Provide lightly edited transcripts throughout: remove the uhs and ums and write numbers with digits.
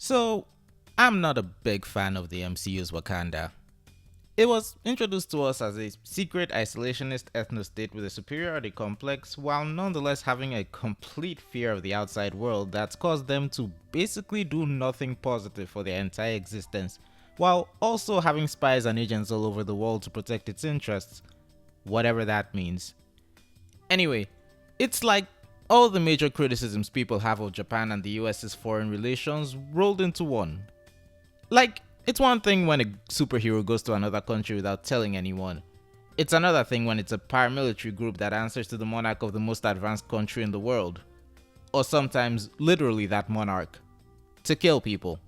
So, I'm not a big fan of the MCU's Wakanda. It was introduced to us as a secret isolationist ethno-state with a superiority complex, while nonetheless having a complete fear of the outside world that's caused them to basically do nothing positive for their entire existence, while also having spies and agents all over the world to protect its interests, whatever that means. Anyway, it's like all the major criticisms people have of Japan and the US's foreign relations rolled into one. Like, it's one thing when a superhero goes to another country without telling anyone. It's another thing when it's a paramilitary group that answers to the monarch of the most advanced country in the world. Or sometimes, literally that monarch. To kill people.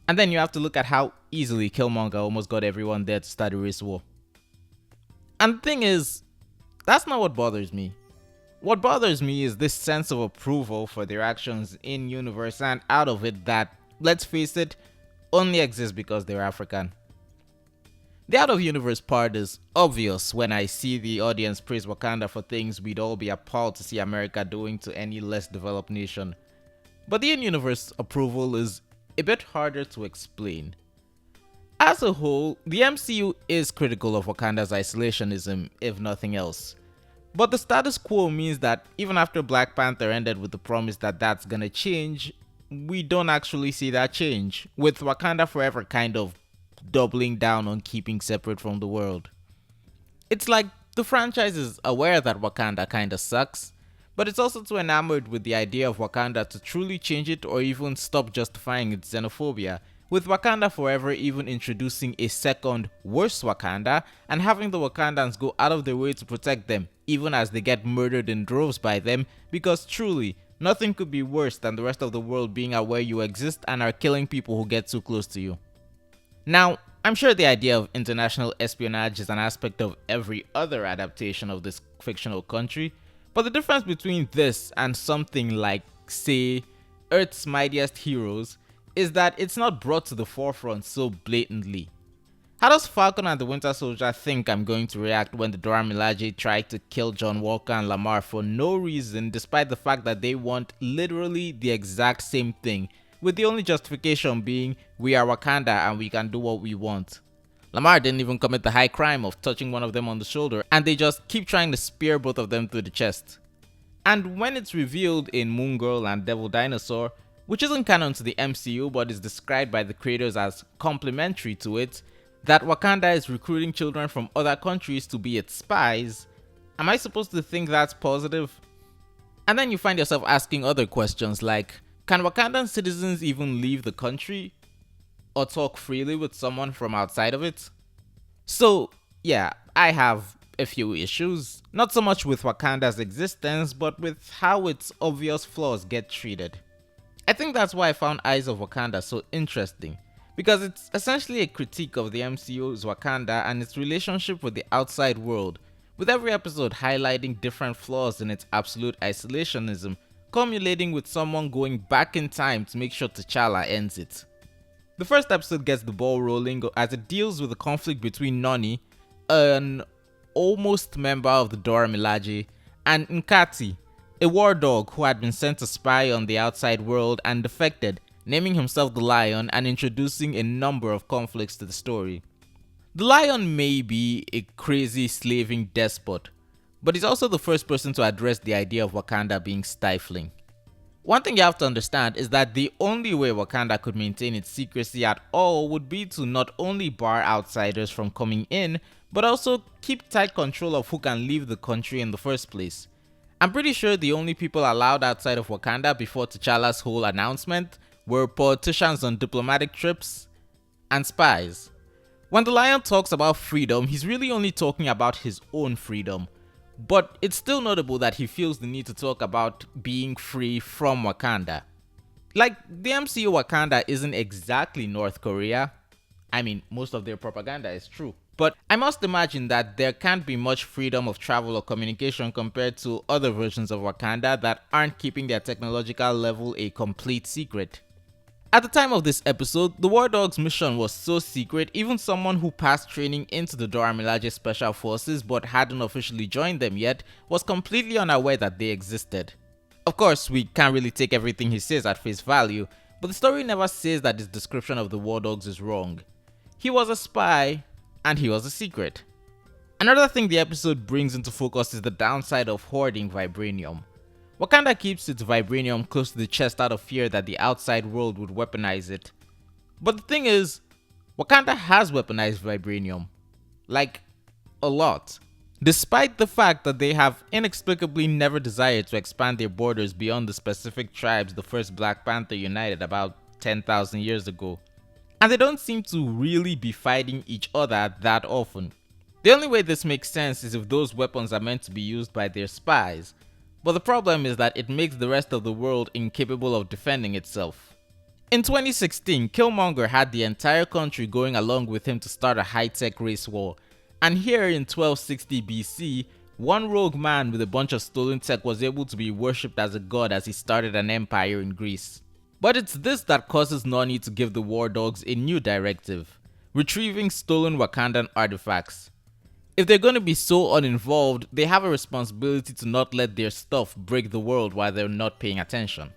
And then you have to look at how easily Killmonger almost got everyone there to start a race war. And the thing is, that's not what bothers me. What bothers me is this sense of approval for their actions in universe and out of it that, let's face it, only exists because they're African. The out of universe part is obvious when I see the audience praise Wakanda for things we'd all be appalled to see America doing to any less developed nation. But the in universe approval is a bit harder to explain. As a whole, the MCU is critical of Wakanda's isolationism, if nothing else. But the status quo means that even after Black Panther ended with the promise that that's gonna change, we don't actually see that change, with Wakanda Forever kind of doubling down on keeping separate from the world. It's like the franchise is aware that Wakanda kinda sucks, but it's also too enamored with the idea of Wakanda to truly change it or even stop justifying its xenophobia, with Wakanda Forever even introducing a second, worse Wakanda and having the Wakandans go out of their way to protect them, even as they get murdered in droves by them, because truly, nothing could be worse than the rest of the world being aware you exist and are killing people who get too close to you. Now, I'm sure the idea of international espionage is an aspect of every other adaptation of this fictional country, but the difference between this and something like, say, Earth's Mightiest Heroes is that it's not brought to the forefront so blatantly. How does Falcon and the Winter Soldier think I'm going to react when the Dora Milaje try to kill John Walker and Lamar for no reason, despite the fact that they want literally the exact same thing, with the only justification being we are Wakanda and we can do what we want? Lamar didn't even commit the high crime of touching one of them on the shoulder, and they just keep trying to spear both of them through the chest. And when it's revealed in Moon Girl and Devil Dinosaur, which isn't canon to the MCU but is described by the creators as complementary to it, that Wakanda is recruiting children from other countries to be its spies, am I supposed to think that's positive? And then you find yourself asking other questions like, can Wakandan citizens even leave the country? Or talk freely with someone from outside of it? So, yeah, I have a few issues, not so much with Wakanda's existence, but with how its obvious flaws get treated. I think that's why I found Eyes of Wakanda so interesting, because it's essentially a critique of the MCU's Wakanda and its relationship with the outside world, with every episode highlighting different flaws in its absolute isolationism, culminating with someone going back in time to make sure T'Challa ends it. The first episode gets the ball rolling as it deals with the conflict between Noni, an almost member of the Dora Milaje, and Nkati, a war dog who had been sent to spy on the outside world and defected, naming himself the Lion and introducing a number of conflicts to the story. The Lion may be a crazy slaving despot, but he's also the first person to address the idea of Wakanda being stifling. One thing you have to understand is that the only way Wakanda could maintain its secrecy at all would be to not only bar outsiders from coming in, but also keep tight control of who can leave the country in the first place. I'm pretty sure the only people allowed outside of Wakanda before T'Challa's whole announcement were politicians on diplomatic trips and spies. When the Lion talks about freedom, he's really only talking about his own freedom. But it's still notable that he feels the need to talk about being free from Wakanda. Like, the MCU Wakanda isn't exactly North Korea. I mean, most of their propaganda is true. But I must imagine that there can't be much freedom of travel or communication compared to other versions of Wakanda that aren't keeping their technological level a complete secret. At the time of this episode, the War Dog's mission was so secret, even someone who passed training into the Dora Milaje Special Forces but hadn't officially joined them yet was completely unaware that they existed. Of course, we can't really take everything he says at face value, But the story never says that his description of the war dogs is wrong. He was a spy, and he was a secret. Another thing the episode brings into focus is the downside of hoarding vibranium. Wakanda keeps its vibranium close to the chest out of fear that the outside world would weaponize it. But the thing is, Wakanda has weaponized vibranium. Like, a lot. Despite the fact that they have inexplicably never desired to expand their borders beyond the specific tribes the first Black Panther united about 10,000 years ago. And they don't seem to really be fighting each other that often. The only way this makes sense is if those weapons are meant to be used by their spies. But the problem is that it makes the rest of the world incapable of defending itself. In 2016, Killmonger had the entire country going along with him to start a high-tech race war. And here in 1260 BC, one rogue man with a bunch of stolen tech was able to be worshipped as a god as he started an empire in Greece. But it's this that causes Nani to give the war dogs a new directive: retrieving stolen Wakandan artifacts. If they're going to be so uninvolved, they have a responsibility to not let their stuff break the world while they're not paying attention.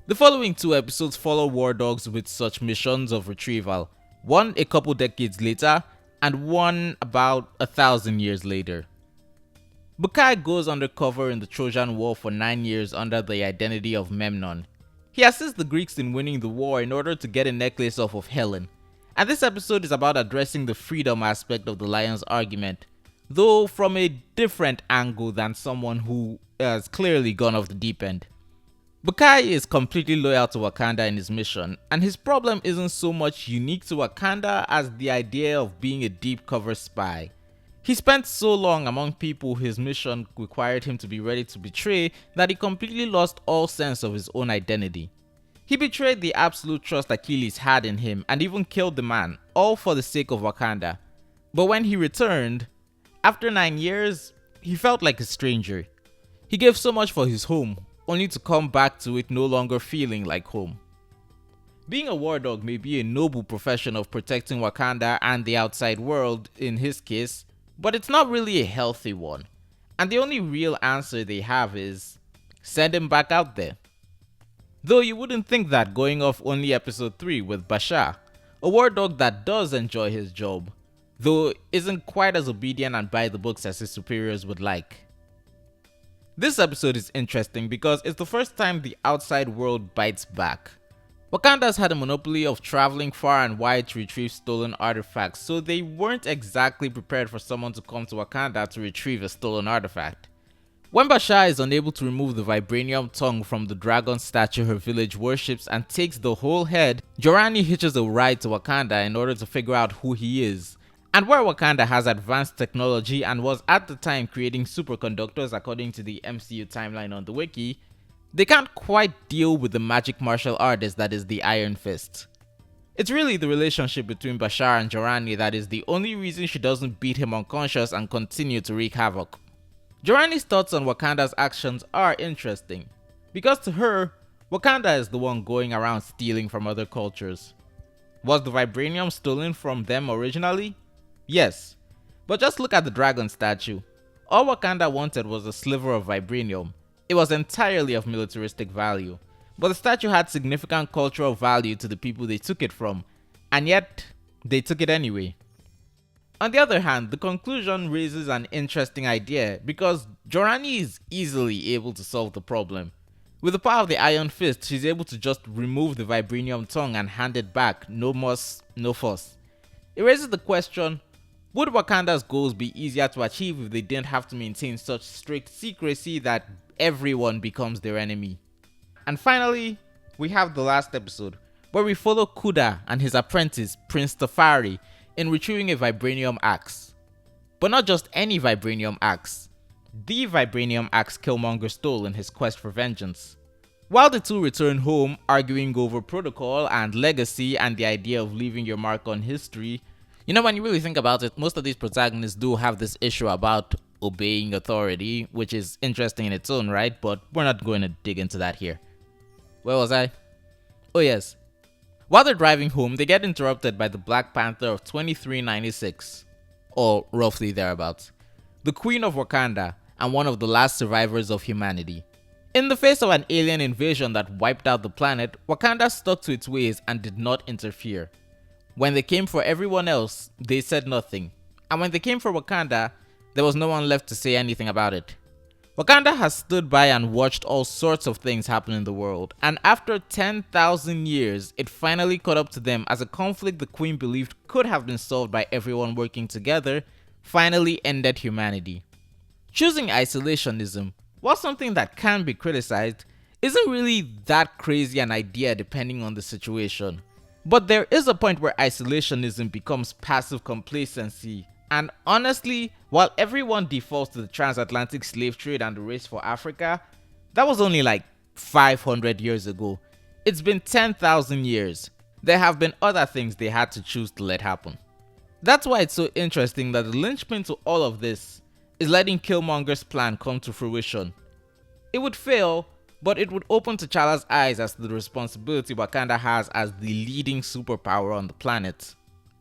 The following two episodes follow war dogs with such missions of retrieval, one a couple decades later and one about 1,000 years later. Bukai goes undercover in the Trojan War for 9 years under the identity of Memnon. He assists the Greeks in winning the war in order to get a necklace off of Helen, and this episode is about addressing the freedom aspect of the lion's argument, though from a different angle than someone who has clearly gone off the deep end. Bukai is completely loyal to Wakanda in his mission, and his problem isn't so much unique to Wakanda as the idea of being a deep cover spy. He spent so long among people his mission required him to be ready to betray that he completely lost all sense of his own identity. He betrayed the absolute trust Achilles had in him and even killed the man, all for the sake of Wakanda. But when he returned, after 9 years, he felt like a stranger. He gave so much for his home, only to come back to it no longer feeling like home. Being a war dog may be a noble profession of protecting Wakanda and the outside world in his case, but it's not really a healthy one. And the only real answer they have is send him back out there. Though you wouldn't think that going off only episode 3 with Bashar, a war dog that does enjoy his job, though isn't quite as obedient and by the books as his superiors would like. This episode is interesting because it's the first time the outside world bites back. Wakanda's had a monopoly of traveling far and wide to retrieve stolen artifacts, so they weren't exactly prepared for someone to come to Wakanda to retrieve a stolen artifact. When Bashar is unable to remove the vibranium tongue from the dragon statue her village worships and takes the whole head, Jorani hitches a ride to Wakanda in order to figure out who he is. And where Wakanda has advanced technology and was at the time creating superconductors according to the MCU timeline on the wiki, they can't quite deal with the magic martial artist that is the Iron Fist. It's really the relationship between Bashar and Jorani that is the only reason she doesn't beat him unconscious and continue to wreak havoc. Jorani's thoughts on Wakanda's actions are interesting, because to her, Wakanda is the one going around stealing from other cultures. Was the vibranium stolen from them originally? Yes, but just look at the dragon statue. All Wakanda wanted was a sliver of vibranium. It was entirely of militaristic value, but the statue had significant cultural value to the people they took it from, and yet they took it anyway. On the other hand, the conclusion raises an interesting idea because Jorani is easily able to solve the problem. With the power of the Iron Fist, she's able to just remove the vibranium tongue and hand it back, no muss, no fuss. It raises the question, would Wakanda's goals be easier to achieve if they didn't have to maintain such strict secrecy that everyone becomes their enemy? And finally, we have the last episode, where we follow Kuda and his apprentice, Prince Tafari, in retrieving a vibranium axe. But not just any vibranium axe, the vibranium axe Killmonger stole in his quest for vengeance. While the two return home, arguing over protocol and legacy and the idea of leaving your mark on history, you know, when you really think about it, most of these protagonists do have this issue about obeying authority, which is interesting in its own right, but we're not going to dig into that here. Where was I? Oh yes. While they're driving home, they get interrupted by the Black Panther of 2396, or roughly thereabouts, the Queen of Wakanda and one of the last survivors of humanity. In the face of an alien invasion that wiped out the planet, Wakanda stuck to its ways and did not interfere. When they came for everyone else, they said nothing. And when they came for Wakanda, there was no one left to say anything about it. Wakanda has stood by and watched all sorts of things happen in the world, and after 10,000 years, it finally caught up to them as a conflict the Queen believed could have been solved by everyone working together finally ended humanity. Choosing isolationism, while something that can be criticized, isn't really that crazy an idea depending on the situation. But there is a point where isolationism becomes passive complacency, and honestly, while everyone defaults to the transatlantic slave trade and the race for Africa, that was only like 500 years ago. It's been 10,000 years. There have been other things they had to choose to let happen. That's why it's so interesting that the linchpin to all of this is letting Killmonger's plan come to fruition. It would fail, but it would open T'Challa's eyes as to the responsibility Wakanda has as the leading superpower on the planet.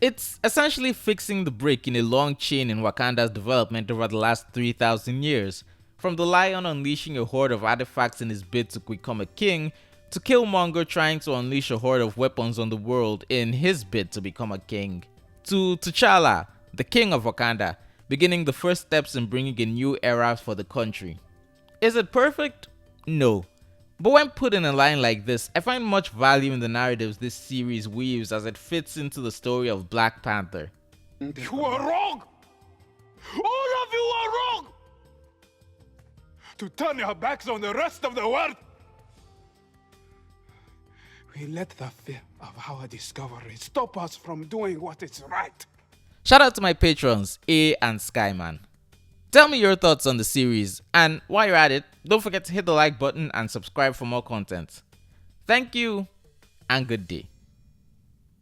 It's essentially fixing the break in a long chain in Wakanda's development over the last 3,000 years, from the lion unleashing a horde of artifacts in his bid to become a king, to Killmonger trying to unleash a horde of weapons on the world in his bid to become a king, to T'Challa, the king of Wakanda, beginning the first steps in bringing a new era for the country. Is it perfect? No. But when put in a line like this, I find much value in the narratives this series weaves as it fits into the story of Black Panther. You are wrong! All of you are wrong! To turn your backs on the rest of the world! We let the fear of our discovery stop us from doing what is right. Shout out to my patrons, A and Skyman. Tell me your thoughts on the series, and while you're at it, don't forget to hit the like button and subscribe for more content. Thank you, and good day.